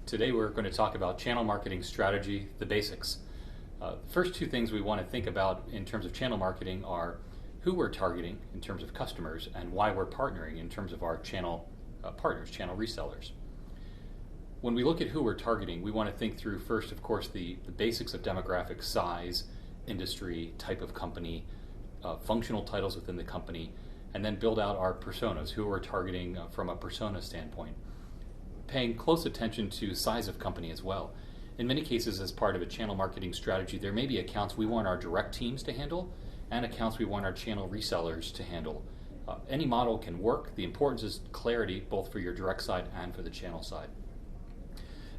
Today we're going to talk about channel marketing strategy, the basics. The first two things we want to think about in terms of channel marketing are who we're targeting in terms of customers and why we're partnering in terms of our channel partners, channel resellers. When we look at who we're targeting, we want to think through first, of course, the basics of demographic size, industry, type of company, functional titles within the company, and then build out our personas, who we're targeting from a persona standpoint. Paying close attention to size of company as well. In many cases, as part of a channel marketing strategy, there may be accounts we want our direct teams to handle and accounts we want our channel resellers to handle. Any model can work. The importance is clarity, both for your direct side and for the channel side.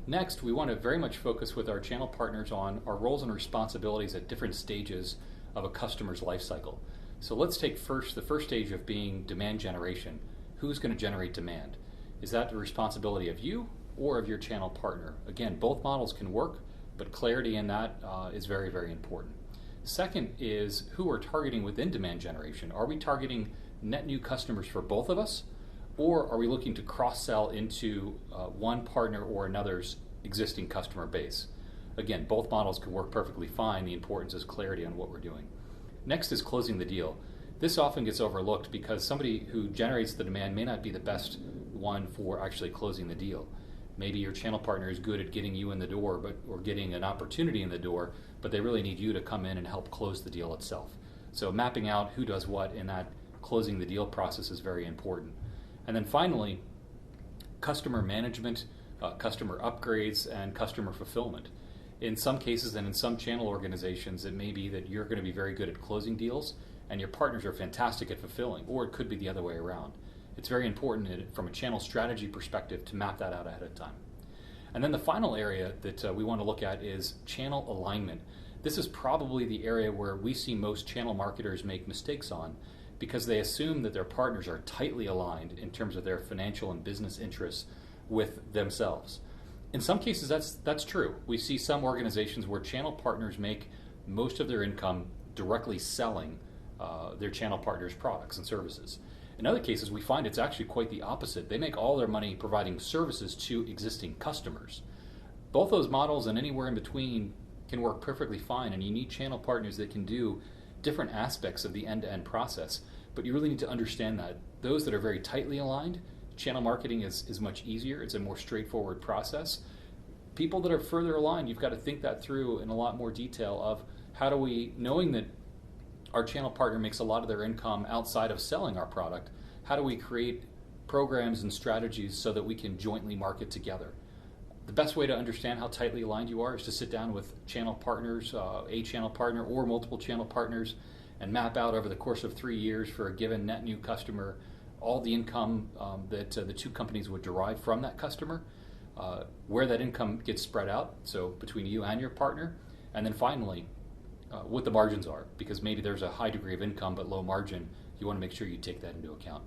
Next, we want to very much focus with our channel partners on our roles and responsibilities at different stages of a customer's life cycle. So let's take the first stage of being demand generation. Who's going to generate demand? Is that the responsibility of you or of your channel partner? Again, both models can work, but clarity in that is very, very important. Second is who we're targeting within demand generation. Are we targeting net new customers for both of us, or are we looking to cross-sell into one partner or another's existing customer base? Again, both models can work perfectly fine. The importance is clarity on what we're doing. Next is closing the deal. This often gets overlooked because somebody who generates the demand may not be the best one for actually closing the deal. Maybe your channel partner is good at getting you in the door or getting an opportunity in the door, but they really need you to come in and help close the deal itself. So mapping out who does what in that closing the deal process is very important. And then finally, customer management, customer upgrades, and customer fulfillment. In some cases and in some channel organizations, it may be that you're going to be very good at closing deals and your partners are fantastic at fulfilling, or it could be the other way around. It's very important from a channel strategy perspective to map that out ahead of time. And then the final area that we want to look at is channel alignment. This is probably the area where we see most channel marketers make mistakes on because they assume that their partners are tightly aligned in terms of their financial and business interests with themselves. In some cases, that's true. We see some organizations where channel partners make most of their income directly selling their channel partners' products and services. In other cases, we find it's actually quite the opposite. They make all their money providing services to existing customers. Both those models and anywhere in between can work perfectly fine, and you need channel partners that can do different aspects of the end-to-end process, but you really need to understand that. Those that are very tightly aligned, channel marketing is much easier. It's a more straightforward process. People that are further aligned, you've got to think that through in a lot more detail of how do we, knowing that our channel partner makes a lot of their income outside of selling our product, how do we create programs and strategies so that we can jointly market together? The best way to understand how tightly aligned you are is to sit down with channel partners, a channel partner or multiple channel partners, and map out over the course of 3 years for a given net new customer all the income that the two companies would derive from that customer, where that income gets spread out, so between you and your partner, and then finally, what the margins are, because maybe there's a high degree of income but low margin. You want to make sure you take that into account.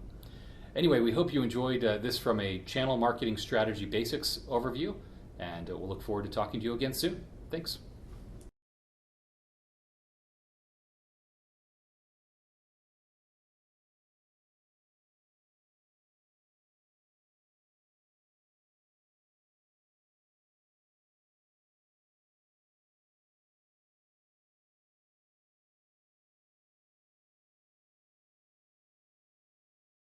Anyway, we hope you enjoyed this from a channel marketing strategy basics overview, and we'll look forward to talking to you again soon. Thanks.